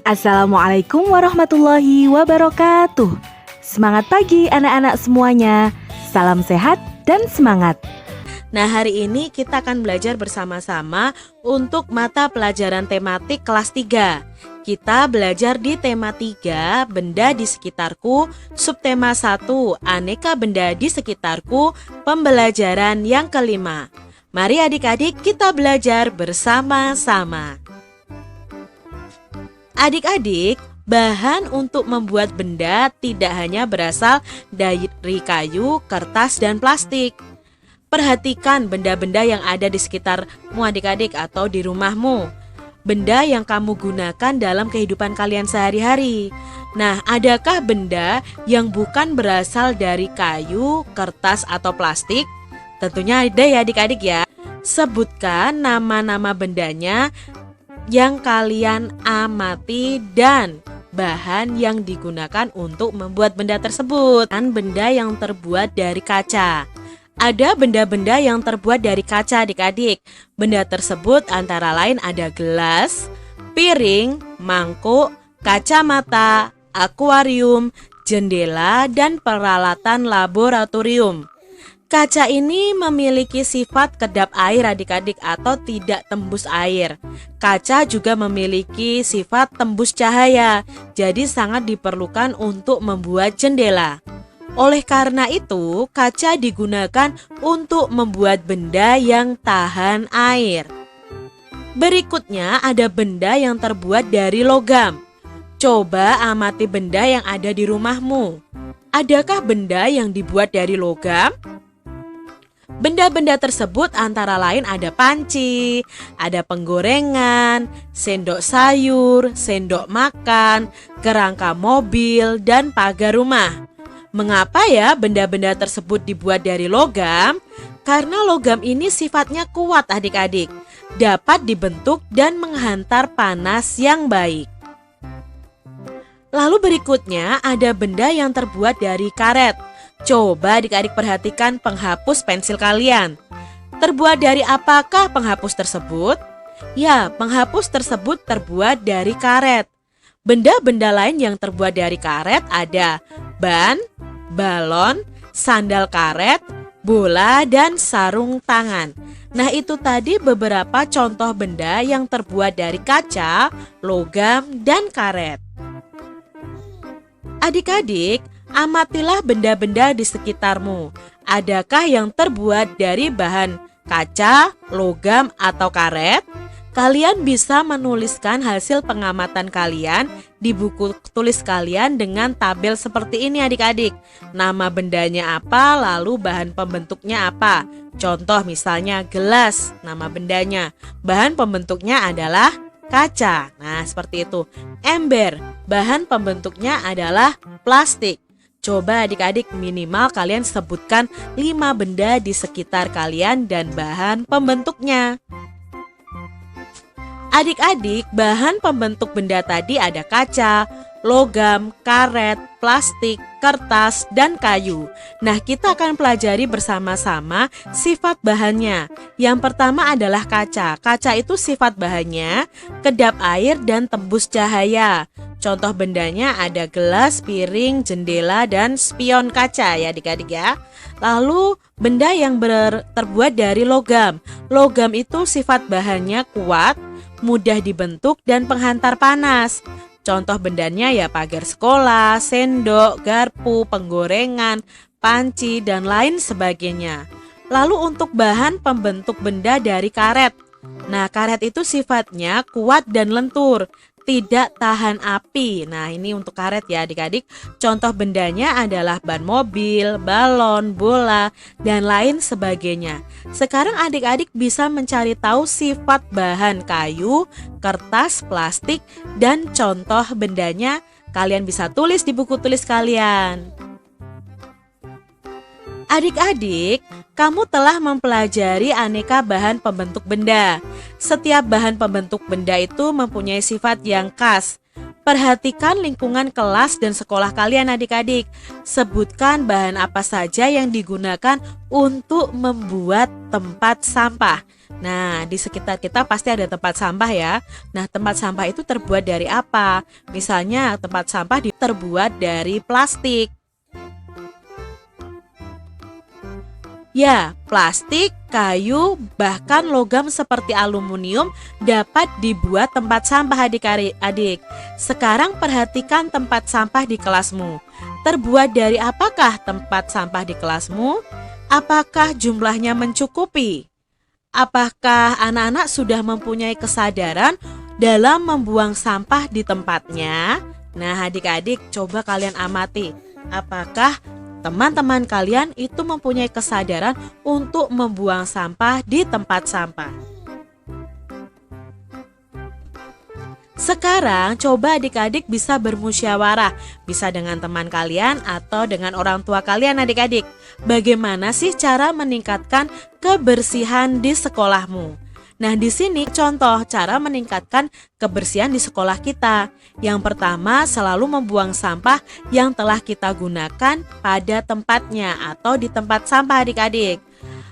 Assalamualaikum warahmatullahi wabarakatuh. Semangat pagi anak-anak semuanya. Salam sehat dan semangat. Nah, hari ini kita akan belajar bersama-sama untuk mata pelajaran tematik kelas 3. Kita belajar di tema 3, benda di sekitarku, subtema 1, aneka benda di sekitarku, pembelajaran yang kelima. Mari adik-adik kita belajar bersama-sama. Adik-adik, bahan untuk membuat benda tidak hanya berasal dari kayu, kertas, dan plastik. Perhatikan benda-benda yang ada di sekitarmu adik-adik atau di rumahmu. Benda yang kamu gunakan dalam kehidupan kalian sehari-hari. Nah, adakah benda yang bukan berasal dari kayu, kertas, atau plastik? Tentunya ada ya adik-adik ya. Sebutkan nama-nama bendanya yang kalian amati dan bahan yang digunakan untuk membuat benda tersebut. Dan benda yang terbuat dari kaca. Ada benda-benda yang terbuat dari kaca adik-adik. Benda tersebut antara lain ada gelas, piring, mangkuk, kacamata, akuarium, jendela, dan peralatan laboratorium. Kaca ini memiliki sifat kedap air adik-adik atau tidak tembus air. Kaca juga memiliki sifat tembus cahaya, jadi sangat diperlukan untuk membuat jendela. Oleh karena itu, kaca digunakan untuk membuat benda yang tahan air. Berikutnya ada benda yang terbuat dari logam. Coba amati benda yang ada di rumahmu. Adakah benda yang dibuat dari logam? Benda-benda tersebut antara lain ada panci, ada penggorengan, sendok sayur, sendok makan, kerangka mobil, dan pagar rumah. Mengapa ya benda-benda tersebut dibuat dari logam? Karena logam ini sifatnya kuat adik-adik, dapat dibentuk dan menghantar panas yang baik. Lalu berikutnya ada benda yang terbuat dari karet. Coba adik-adik perhatikan penghapus pensil kalian. Terbuat dari apakah penghapus tersebut? Ya, penghapus tersebut terbuat dari karet. Benda-benda lain yang terbuat dari karet ada ban, balon, sandal karet, bola, dan sarung tangan. Nah, itu tadi beberapa contoh benda yang terbuat dari kaca, logam, dan karet. Adik-adik, amatilah benda-benda di sekitarmu. Adakah yang terbuat dari bahan kaca, logam, atau karet? Kalian bisa menuliskan hasil pengamatan kalian di buku tulis kalian dengan tabel seperti ini adik-adik. Nama bendanya apa, lalu bahan pembentuknya apa. Contoh misalnya gelas, nama bendanya. Bahan pembentuknya adalah kaca. Nah, seperti itu. Ember, bahan pembentuknya adalah plastik. Coba adik-adik minimal kalian sebutkan 5 benda di sekitar kalian dan bahan pembentuknya. Adik-adik, bahan pembentuk benda tadi ada kaca, logam, karet, plastik, kertas, dan kayu. Nah, kita akan pelajari bersama-sama sifat bahannya. Yang pertama adalah kaca. Kaca itu sifat bahannya kedap air dan tembus cahaya. Contoh bendanya ada gelas, piring, jendela, dan spion kaca ya adik-adik ya. Lalu benda yang terbuat dari logam. Logam itu sifat bahannya kuat, mudah dibentuk, dan penghantar panas. Contoh bendanya ya pagar sekolah, sendok, garpu, penggorengan, panci, dan lain sebagainya. Lalu untuk bahan pembentuk benda dari karet. Nah, karet itu sifatnya kuat dan lentur, tidak tahan api. Nah, ini untuk karet ya adik-adik. Contoh bendanya adalah ban mobil, balon, bola, dan lain sebagainya. Sekarang adik-adik bisa mencari tahu sifat bahan kayu, kertas, plastik, dan contoh bendanya. Kalian bisa tulis di buku tulis kalian. Adik-adik, kamu telah mempelajari aneka bahan pembentuk benda. Setiap bahan pembentuk benda itu mempunyai sifat yang khas. Perhatikan lingkungan kelas dan sekolah kalian adik-adik. Sebutkan bahan apa saja yang digunakan untuk membuat tempat sampah. Nah, di sekitar kita pasti ada tempat sampah ya. Nah, tempat sampah itu terbuat dari apa? Misalnya tempat sampah terbuat dari plastik. Ya, plastik, kayu, bahkan logam seperti aluminium dapat dibuat tempat sampah adik-adik. Sekarang perhatikan tempat sampah di kelasmu. Terbuat dari apakah tempat sampah di kelasmu? Apakah jumlahnya mencukupi? Apakah anak-anak sudah mempunyai kesadaran dalam membuang sampah di tempatnya? Nah, adik-adik, coba kalian amati. Apakah teman-teman kalian itu mempunyai kesadaran untuk membuang sampah di tempat sampah? Sekarang coba adik-adik bisa bermusyawarah, bisa dengan teman kalian atau dengan orang tua kalian adik-adik. Bagaimana sih cara meningkatkan kebersihan di sekolahmu? Nah, di sini contoh cara meningkatkan kebersihan di sekolah kita. Yang pertama, selalu membuang sampah yang telah kita gunakan pada tempatnya atau di tempat sampah adik-adik.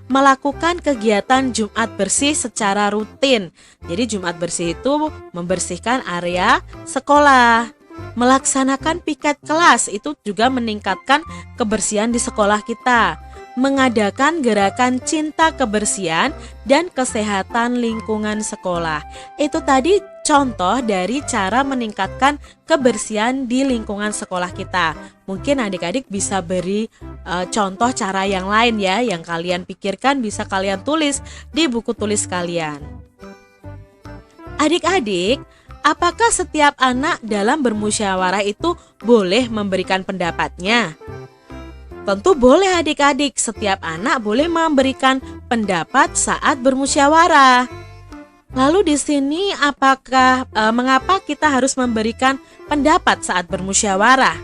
Melakukan kegiatan Jumat bersih secara rutin. Jadi Jumat bersih itu membersihkan area sekolah. Melaksanakan piket kelas itu juga meningkatkan kebersihan di sekolah kita. Mengadakan gerakan cinta kebersihan dan kesehatan lingkungan sekolah. Itu tadi contoh dari cara meningkatkan kebersihan di lingkungan sekolah kita. Mungkin adik-adik bisa beri contoh cara yang lain ya, yang kalian pikirkan bisa kalian tulis di buku tulis kalian. Adik-adik, apakah setiap anak dalam bermusyawarah itu boleh memberikan pendapatnya? Tentu boleh adik-adik, setiap anak boleh memberikan pendapat saat bermusyawarah. Lalu di sini mengapa kita harus memberikan pendapat saat bermusyawarah?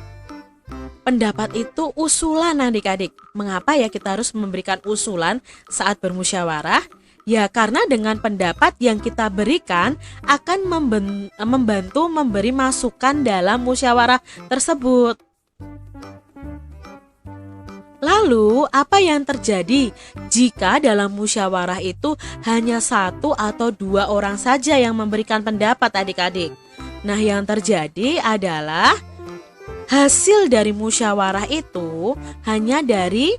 Pendapat itu usulan adik-adik. Mengapa ya kita harus memberikan usulan saat bermusyawarah? Ya karena dengan pendapat yang kita berikan akan membantu memberi masukan dalam musyawarah tersebut. Lalu, apa yang terjadi jika dalam musyawarah itu hanya 1 atau 2 orang saja yang memberikan pendapat adik-adik? Nah, yang terjadi adalah hasil dari musyawarah itu hanya dari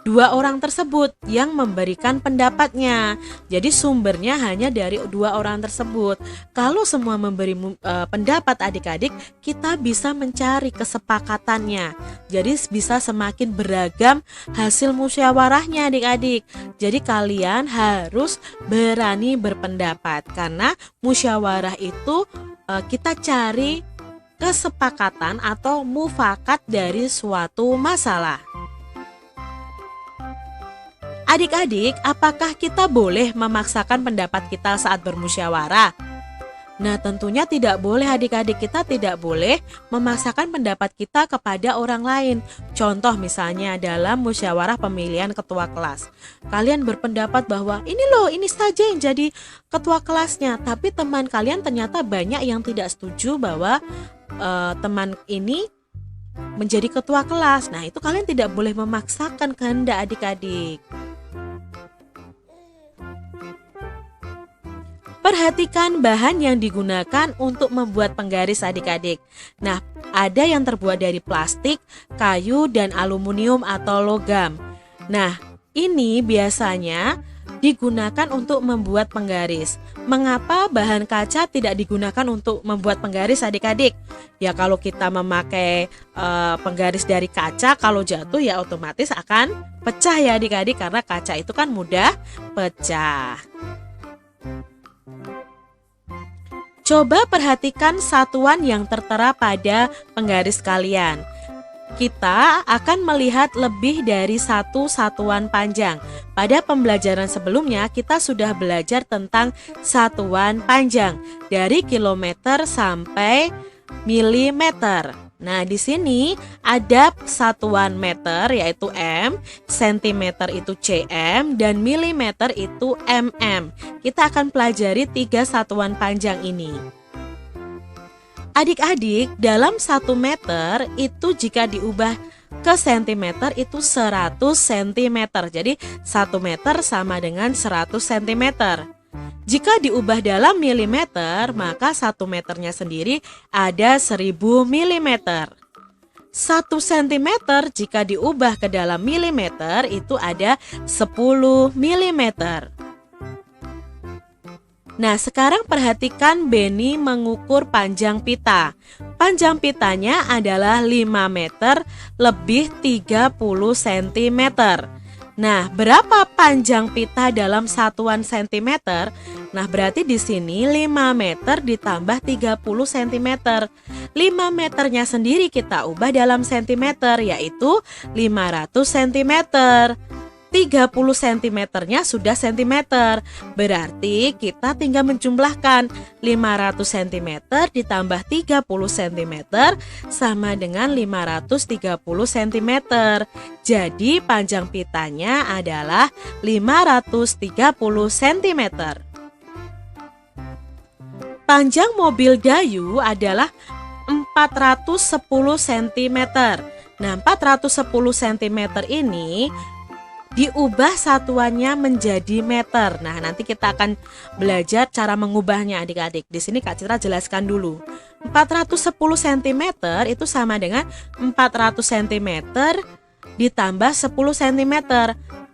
2 orang tersebut yang memberikan pendapatnya. Jadi sumbernya hanya dari 2 orang tersebut. Kalau semua memberi pendapat adik-adik, kita bisa mencari kesepakatannya. Jadi bisa semakin beragam hasil musyawarahnya adik-adik. Jadi kalian harus berani berpendapat karena musyawarah itu kita cari kesepakatan atau mufakat dari suatu masalah. Adik-adik, apakah kita boleh memaksakan pendapat kita saat bermusyawarah? Nah, tentunya tidak boleh adik-adik, kita tidak boleh memaksakan pendapat kita kepada orang lain. Contoh misalnya dalam musyawarah pemilihan ketua kelas. Kalian berpendapat bahwa ini saja yang jadi ketua kelasnya, tapi teman kalian ternyata banyak yang tidak setuju bahwa teman ini menjadi ketua kelas. Nah, itu kalian tidak boleh memaksakan kehendak adik-adik. Perhatikan bahan yang digunakan untuk membuat penggaris adik-adik. Nah, ada yang terbuat dari plastik, kayu, dan aluminium atau logam. Nah, ini biasanya digunakan untuk membuat penggaris. Mengapa bahan kaca tidak digunakan untuk membuat penggaris adik-adik? Ya kalau kita memakai penggaris dari kaca, kalau jatuh ya otomatis akan pecah ya adik-adik, karena kaca itu kan mudah pecah. Coba perhatikan satuan yang tertera pada penggaris kalian. Kita akan melihat lebih dari satu satuan panjang. Pada pembelajaran sebelumnya kita sudah belajar tentang satuan panjang dari kilometer sampai milimeter. Nah, di sini ada satuan meter yaitu M, sentimeter itu cm, dan milimeter itu mm. Kita akan pelajari 3 satuan panjang ini. Adik-adik, dalam 1 meter itu jika diubah ke sentimeter itu 100 cm. Jadi 1 meter sama dengan 100 cm. Jika diubah dalam milimeter, maka 1 meternya sendiri ada 1000 mm. 1 cm jika diubah ke dalam milimeter itu ada 10 mm. Nah, sekarang perhatikan Beni mengukur panjang pita. Panjang pitanya adalah 5 meter lebih 30 cm. Nah, berapa panjang pita dalam satuan cm? Nah, berarti di sini 5 meter ditambah 30 cm. 5 meternya sendiri kita ubah dalam cm, yaitu 500 cm. 30 cm-nya sudah cm. Berarti kita tinggal menjumlahkan 500 cm ditambah 30 cm sama dengan 530 cm. Jadi panjang pitanya adalah 530 cm. Panjang mobil Dayu adalah 410 cm. Nah, 410 cm ini diubah satuannya menjadi meter. Nah, nanti kita akan belajar cara mengubahnya adik-adik. Di sini Kak Citra jelaskan dulu. 410 cm itu sama dengan 400 cm ditambah 10 cm.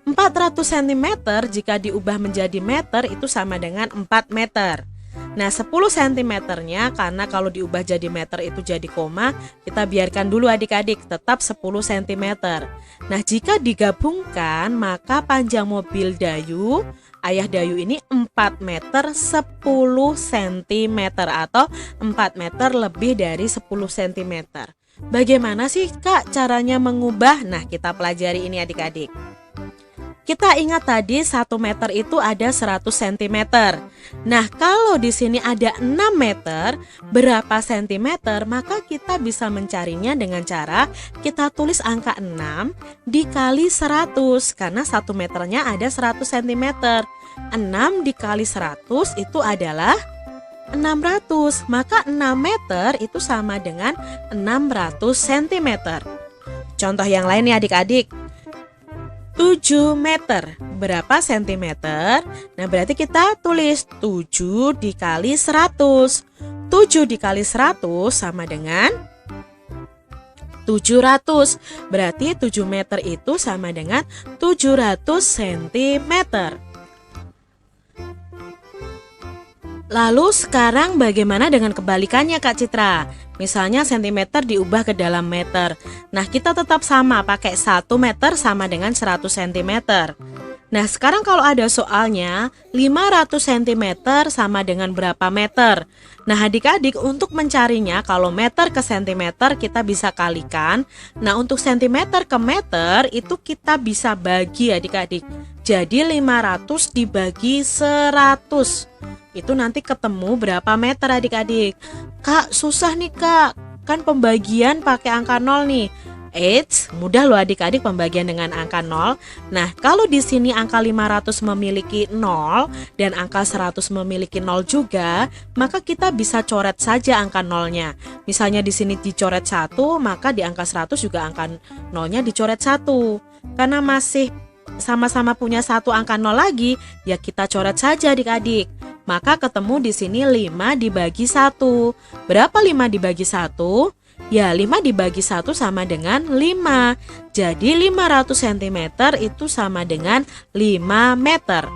400 cm jika diubah menjadi meter itu sama dengan 4 meter. Nah, 10 cm-nya karena kalau diubah jadi meter itu jadi koma, kita biarkan dulu adik-adik, tetap 10 cm. Nah, jika digabungkan maka panjang mobil Dayu, ayah Dayu ini 4 meter 10 cm atau 4 meter lebih dari 10 cm. Bagaimana sih Kak caranya mengubah? Nah, kita pelajari ini adik-adik. Kita ingat tadi 1 meter itu ada 100 cm. Nah, kalau di sini ada 6 meter, berapa cm? Maka kita bisa mencarinya dengan cara kita tulis angka 6 dikali 100. Karena 1 meternya ada 100 cm. 6 dikali 100 itu adalah 600. Maka 6 meter itu sama dengan 600 cm. Contoh yang lain nih adik-adik. 7 meter berapa sentimeter? Nah, berarti kita tulis 7 dikali 100. 7 dikali 100 sama dengan 700. Berarti 7 meter itu sama dengan 700 cm. Lalu sekarang bagaimana dengan kebalikannya Kak Citra? Misalnya sentimeter diubah ke dalam meter. Nah, kita tetap sama, pakai 1 meter sama dengan 100 cm. Nah, sekarang kalau ada soalnya 500 cm sama dengan berapa meter? Nah, adik-adik untuk mencarinya kalau meter ke sentimeter kita bisa kalikan. Nah, untuk sentimeter ke meter itu kita bisa bagi adik-adik. Jadi 500 dibagi 100. Itu nanti ketemu berapa meter adik-adik. Kak, susah nih Kak, kan pembagian pakai angka 0 nih. Eits, mudah loh adik-adik pembagian dengan angka 0. Nah, kalau di sini angka 500 memiliki 0 dan angka 100 memiliki 0 juga, maka kita bisa coret saja angka 0-nya. Misalnya di sini dicoret 1, maka di angka 100 juga angka 0-nya dicoret 1. Karena masih sama-sama punya satu angka 0 lagi, ya kita coret saja adik-adik. Maka ketemu di sini 5 dibagi 1. Berapa 5 dibagi 1? Ya, 5 dibagi 1 sama dengan 5. Jadi 500 cm itu sama dengan 5 meter.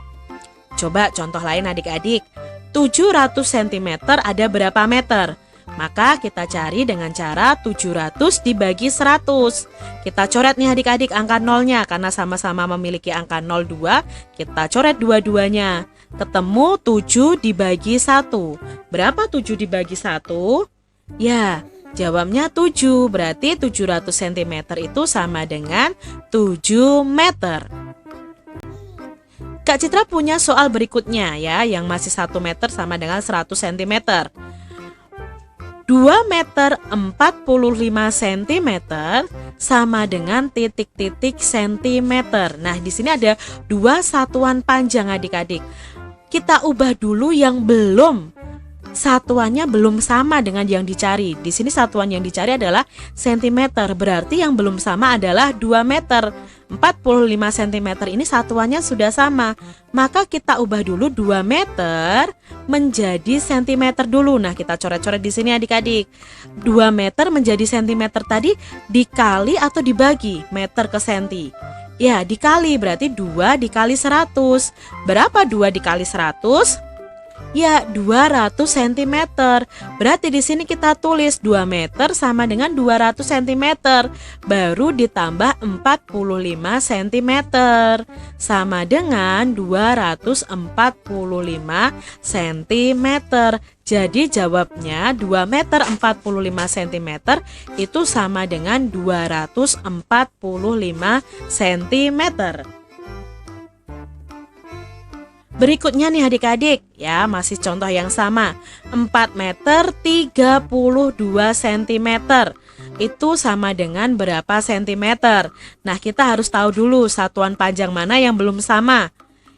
Coba contoh lain adik-adik. 700 cm ada berapa meter? Maka kita cari dengan cara 700 dibagi 100. Kita coret nih adik-adik angka 0-nya. Karena sama-sama memiliki angka 02, kita coret dua-duanya. Ketemu 7 dibagi 1. Berapa 7 dibagi 1? Ya, jawabnya 7. Berarti 700 cm itu sama dengan 7 meter. Kak Citra punya soal berikutnya ya, yang masih 1 meter sama dengan 100 cm. 2 meter 45 cm sama dengan titik-titik sentimeter. Nah, di sini ada 2 satuan panjang adik-adik. Kita ubah dulu yang belum satuannya belum sama dengan yang dicari. Di sini satuan yang dicari adalah sentimeter, berarti yang belum sama adalah 2 meter. 45 cm ini satuannya sudah sama, maka kita ubah dulu 2 meter menjadi sentimeter dulu. Nah, kita coret-coret di sini adik-adik. 2 meter menjadi sentimeter tadi dikali atau dibagi meter ke senti? Ya, dikali, berarti 2 dikali 100. Berapa 2 dikali 100? Ya, 200 cm. Berarti di sini kita tulis 2 meter sama dengan 200 cm. Baru ditambah 45 cm. Sama dengan 245 cm. Jadi jawabnya 2 meter 45 cm itu sama dengan 245 cm. Berikutnya nih adik-adik, ya masih contoh yang sama. 4 meter 32 cm. Itu sama dengan berapa sentimeter? Nah, kita harus tahu dulu satuan panjang mana yang belum sama.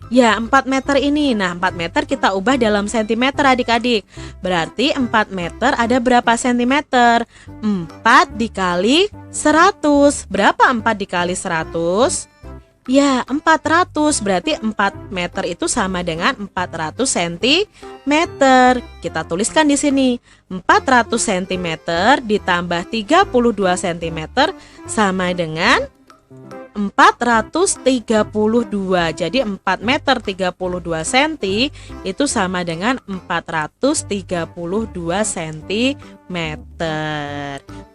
Ya, 4 meter ini. Nah, 4 meter kita ubah dalam sentimeter adik-adik. Berarti 4 meter ada berapa sentimeter? 4 dikali 100. Berapa 4 dikali 100? Ya, 400. Berarti 4 meter itu sama dengan 400 cm. Kita tuliskan di sini. 400 cm ditambah 32 cm sama dengan 432. Jadi 4 meter 32 cm itu sama dengan 432 cm.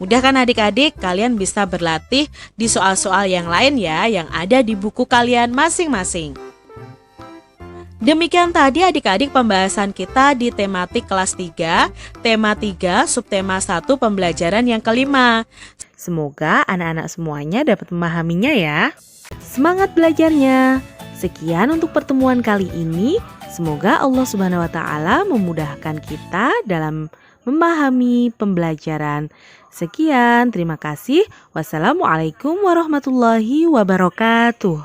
Mudah kan adik-adik? Kalian bisa berlatih di soal-soal yang lain ya, yang ada di buku kalian masing-masing. Demikian tadi adik-adik pembahasan kita di tematik kelas 3, tema 3, subtema 1 pembelajaran yang kelima. Semoga anak-anak semuanya dapat memahaminya ya. Semangat belajarnya. Sekian untuk pertemuan kali ini. Semoga Allah Subhanahu wa taala memudahkan kita dalam memahami pembelajaran. Sekian, terima kasih. Wassalamualaikum warahmatullahi wabarakatuh.